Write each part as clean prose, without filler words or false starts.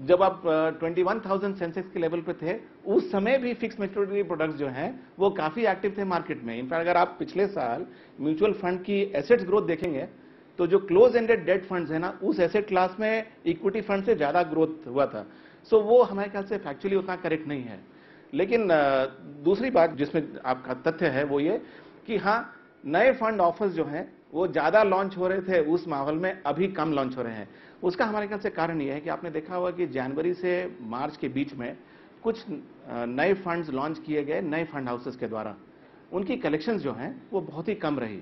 जब आप 21,000 सेंसेक्स के लेवल पे थे, उस समय भी फिक्स मैच्योरिटी प्रोडक्ट्स जो हैं वो काफी एक्टिव थे मार्केट में। इनफैक्ट अगर आप पिछले साल म्यूचुअल फंड की एसेट्स ग्रोथ देखेंगे तो जो क्लोज एंडेड डेट फंड्स है ना, उस एसेट क्लास में इक्विटी फंड से ज्यादा ग्रोथ हुआ था। सो वो हमारे ख्याल से फैक्चुअली उतना करेक्ट नहीं है। लेकिन दूसरी बात जिसमें आपका तथ्य है वो ये कि हाँ, नए फंड ऑफर्स जो हैं वो ज्यादा लॉन्च हो रहे थे उस माहौल में, अभी कम लॉन्च हो रहे हैं। उसका हमारे ख्याल से कारण यह है कि आपने देखा होगा कि जनवरी से मार्च के बीच में कुछ नए फंड्स लॉन्च किए गए नए फंड हाउसेस के द्वारा, उनकी कलेक्शंस जो हैं वो बहुत ही कम रही।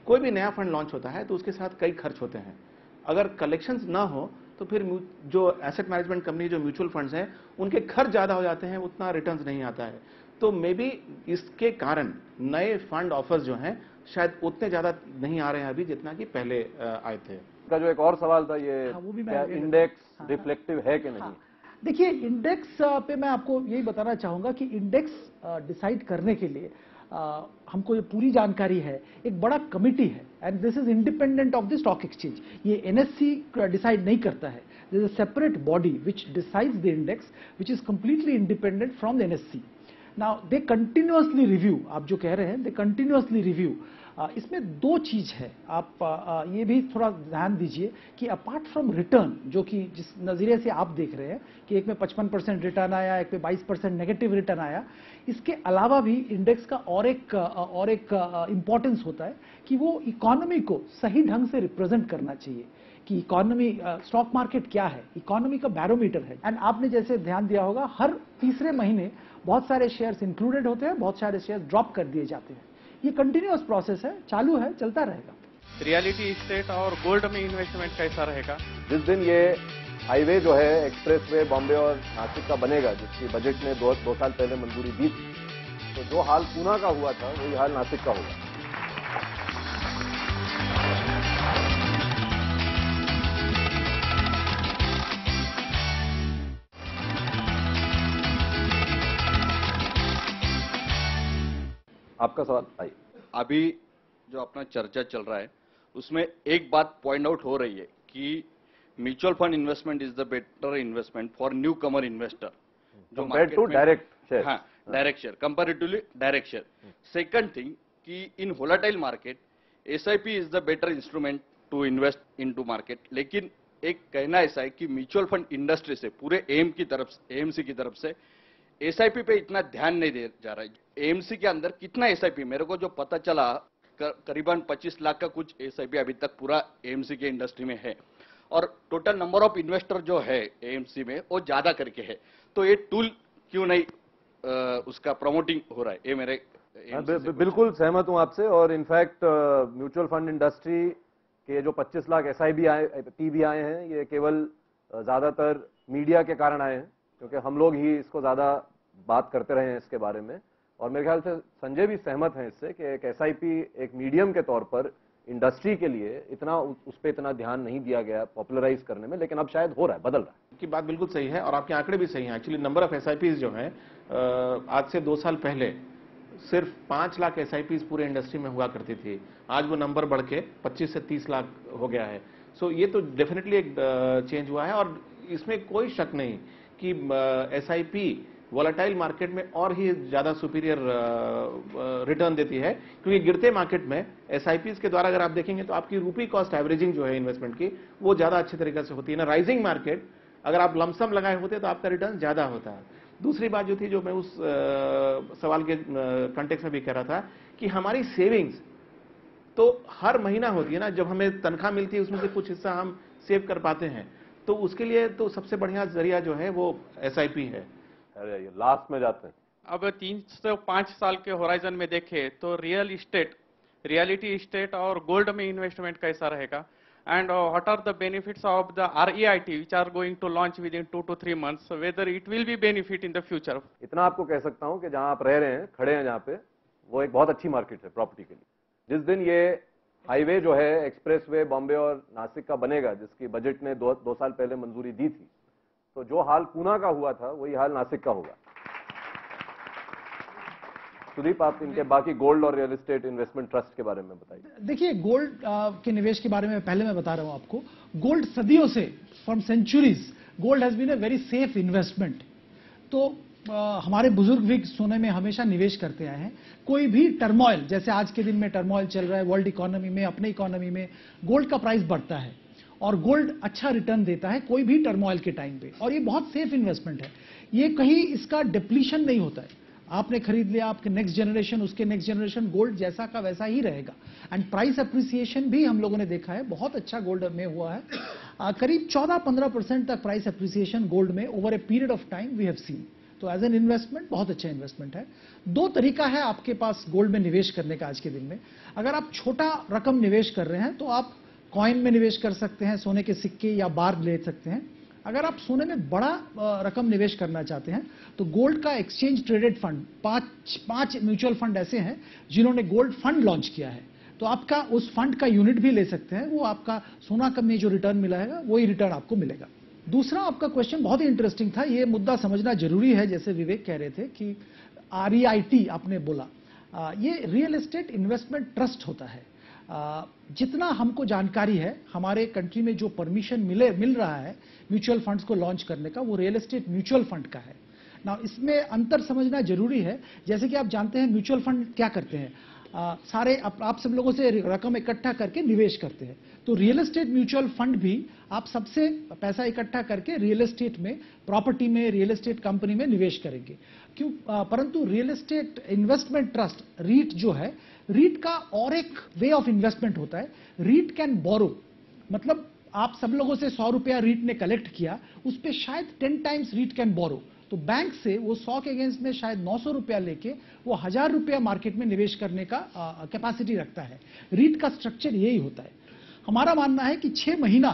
कोई भी नया फंड लॉन्च होता है तो उसके साथ कई खर्च होते हैं। अगर कलेक्शंस ना हो तो फिर जो एसेट मैनेजमेंट कंपनी, जो म्यूचुअल फंड्स हैं, उनके खर्च ज्यादा हो जाते हैं, उतना रिटर्न्स नहीं आता है। तो मे बी इसके कारण नए फंड ऑफर्स जो हैं शायद उतने ज्यादा नहीं आ रहे हैं अभी जितना कि पहले आए थे। का जो एक और सवाल था ये, हाँ, वो भी क्या मैं इंडेक्स रिफ्लेक्टिव है कि नहीं? हाँ, देखिए इंडेक्स पे मैं आपको यही बताना चाहूंगा कि इंडेक्स डिसाइड करने के लिए हमको ये पूरी जानकारी है, एक बड़ा कमिटी है and this is independent of the stock exchange. ये एनएससी डिसाइड नहीं करता है, this is a separate body which decides the index which is completely independent from the NSC. Now they continuously review, आप जो कह रहे हैं दे कंटिन्यूअसली रिव्यू। इसमें दो चीज है, आप ये भी थोड़ा ध्यान दीजिए कि अपार्ट फ्रॉम रिटर्न, जो कि जिस नजरिए से आप देख रहे हैं कि एक में 55% रिटर्न आया, एक में 22% नेगेटिव रिटर्न आया, इसके अलावा भी इंडेक्स का और एक इंपॉर्टेंस होता है कि वो इकोनॉमी को सही ढंग से रिप्रेजेंट करना चाहिए कि इकोनॉमी, स्टॉक मार्केट क्या है, इकोनॉमी का बैरोमीटर है। एंड आपने जैसे ध्यान दिया होगा हर तीसरे महीने बहुत सारे शेयर्स इंक्लूडेड होते हैं, बहुत सारे शेयर्स ड्रॉप कर दिए जाते हैं। ये कंटिन्यूअस प्रोसेस है, चालू है, चलता रहेगा। रियलिटी इस्टेट और गोल्ड में इन्वेस्टमेंट कैसा रहेगा? जिस दिन ये हाईवे जो है एक्सप्रेसवे बॉम्बे और नासिक का बनेगा, जिसकी बजट ने दो साल पहले मंजूरी दी थी, तो जो हाल पूना का हुआ था वही हाल नासिक का होगा। आपका सवाल आइए। अभी जो अपना चर्चा चल रहा है उसमें एक बात पॉइंट आउट हो रही है कि mutual fund investment is the better investment for newcomer investor, जो कंपेयर्ड टू डायरेक्ट शेयर। हाँ, direct share, comparatively direct share. Second thing कि in volatile market SIP is the better instrument to invest into market. लेकिन एक कहना ऐसा है कि mutual fund industry से, पूरे एएमसी की तरफ से एसआईपी पे इतना ध्यान नहीं दिया जा रहा है। एएमसी के अंदर कितना एसआईपी, मेरे को जो पता चला करीबन 25 लाख का कुछ एसआईपी अभी तक पूरा एएमसी के इंडस्ट्री में है, और टोटल नंबर ऑफ इन्वेस्टर जो है एएमसी में वो ज्यादा करके है। तो ये टूल क्यों नहीं उसका प्रमोटिंग हो रहा है? ये मेरे बिल्कुल सहमत हूं आपसे। और इनफैक्ट म्यूचुअल फंड इंडस्ट्री के जो 25 लाख एसआईबी पी आए हैं, ये केवल ज्यादातर मीडिया के कारण आए हैं, क्योंकि हम लोग ही इसको ज्यादा बात करते रहे हैं इसके बारे में। और मेरे ख्याल से संजय भी सहमत हैं इससे कि एक एसआईपी एक मीडियम के तौर पर इंडस्ट्री के लिए इतना उस पर इतना ध्यान नहीं दिया गया पॉपुलराइज करने में, लेकिन अब शायद हो रहा है, बदल रहा है। की बात बिल्कुल सही है और आपके आंकड़े भी सही हैं। एक्चुअली नंबर ऑफ एसआईपीज जो हैं, आज से 2 साल पहले सिर्फ 5 लाख एसआईपीज पूरे इंडस्ट्री में हुआ करती थी, आज वो नंबर बढ़ के 25 से 30 लाख हो गया है। सो ये तो डेफिनेटली एक चेंज हुआ है और इसमें कोई शक नहीं कि एसआईपी वोलेटाइल मार्केट में और ही ज्यादा सुपीरियर रिटर्न देती है, क्योंकि गिरते मार्केट में एसआईपीज के द्वारा अगर आप देखेंगे तो आपकी रूपी कॉस्ट एवरेजिंग जो है इन्वेस्टमेंट की, वो ज्यादा अच्छे तरीके से होती है ना। राइजिंग मार्केट अगर आप लमसम लगाए होते तो आपका रिटर्न ज्यादा होता है। दूसरी बात जो थी, जो मैं उस सवाल के कंटेक्स्ट में भी कह रहा था, कि हमारी सेविंग्स तो हर महीना होती है ना, जब हमें तनख्वाह मिलती है उसमें से कुछ हिस्सा हम सेव कर पाते हैं, तो उसके लिए तो सबसे बढ़िया जरिया जो है वो एसआईपी है। अरे ये लास्ट में जाते हैं। अब 3 से 5 साल के होराइजन में देखें तो रियलिटी इस्टेट और गोल्ड में इन्वेस्टमेंट कैसा रहेगा? And what are the benefits of the REIT which are going to launch within 2 to 3 months? Whether it will be benefit in the future? इतना आपको कह सकता हूं कि जहां आप रह रहे हैं, खड़े हैं जहां पे, वो एक बहुत अच्छी मार्केट है प्रॉपर्टी के लिए। जिस दिन ये हाईवे जो है एक्सप्रेसवे बॉम्बे और नासिक का बनेगा, जिसकी बजट ने 2 साल पहले मंजूरी दी थी, तो जो हाल पूना का हुआ था वही हाल नासिक का होगा। सुदीप, आप इनके बाकी गोल्ड और रियल एस्टेट इन्वेस्टमेंट ट्रस्ट के बारे में बताइए। देखिए, गोल्ड के निवेश के बारे में पहले मैं बता रहा हूं आपको। गोल्ड सदियों से, from centuries, gold has been a very safe investment. तो हमारे बुजुर्ग भी सोने में हमेशा निवेश करते आए हैं। कोई भी टर्मोइल, जैसे आज के दिन में टर्मोइल चल रहा है वर्ल्ड इकोनॉमी में, अपने इकोनॉमी में गोल्ड का प्राइस बढ़ता है और गोल्ड अच्छा रिटर्न देता है कोई भी टर्मोइल के टाइम पे, और ये बहुत सेफ इन्वेस्टमेंट है। ये कहीं इसका डिप्लीशन नहीं होता है। आपने खरीद लिया, आपके नेक्स्ट जनरेशन, उसके नेक्स्ट जनरेशन गोल्ड जैसा का वैसा ही रहेगा। एंड प्राइस अप्रिसिएशन भी हम लोगों ने देखा है बहुत अच्छा गोल्ड में हुआ है। करीब 14-15% तक प्राइस अप्रिसिएशन गोल्ड में over a period of time we have seen. तो एज एन इन्वेस्टमेंट बहुत अच्छा इन्वेस्टमेंट है। दो तरीका है आपके पास गोल्ड में निवेश करने का आज के दिन में। अगर आप छोटा रकम निवेश कर रहे हैं तो आप कॉइन में निवेश कर सकते हैं, सोने के सिक्के या बार ले सकते हैं। अगर आप सोने में बड़ा रकम निवेश करना चाहते हैं तो गोल्ड का एक्सचेंज ट्रेडेड फंड, पांच म्यूचुअल फंड ऐसे हैं जिन्होंने गोल्ड फंड लॉन्च किया है। तो आपका उस फंड का यूनिट भी ले सकते हैं, वो आपका सोना कम में जो रिटर्न मिला है वही रिटर्न आपको मिलेगा। दूसरा आपका क्वेश्चन बहुत ही इंटरेस्टिंग था, ये मुद्दा समझना जरूरी है। जैसे विवेक कह रहे थे कि REIT आपने बोला, ये रियल एस्टेट इन्वेस्टमेंट ट्रस्ट होता है। जितना हमको जानकारी है, हमारे कंट्री में जो परमिशन मिल रहा है म्यूचुअल फंड्स को लॉन्च करने का, वो रियल एस्टेट म्यूचुअल फंड का है ना। इसमें अंतर समझना जरूरी है। जैसे कि आप जानते हैं म्यूचुअल फंड क्या करते हैं, सारे आप सब लोगों से रकम इकट्ठा करके निवेश करते हैं। तो रियल एस्टेट म्यूचुअल फंड भी आप सबसे पैसा इकट्ठा करके रियल एस्टेट में, प्रॉपर्टी में, रियल एस्टेट कंपनी में निवेश करेंगे। क्यों? परंतु real estate investment trust REIT जो है, रीट का और एक वे ऑफ इन्वेस्टमेंट होता है। रीट कैन बोरो, मतलब आप सब लोगों से 100 रुपया रीट ने कलेक्ट किया, उस पर शायद 10 टाइम्स रीट कैन बोरो। तो बैंक से वो 100 के अगेंस्ट में शायद 900 रुपया लेके वो 1000 रुपया मार्केट में निवेश करने का कैपेसिटी रखता है। रीट का स्ट्रक्चर यही होता है। हमारा मानना है कि 6 महीना,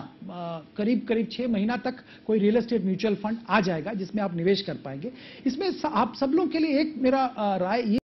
करीब 6 महीना तक कोई रियल एस्टेट म्यूचुअल फंड आ जाएगा जिसमें आप निवेश कर पाएंगे। इसमें आप सब लोगों के लिए एक मेरा राय ये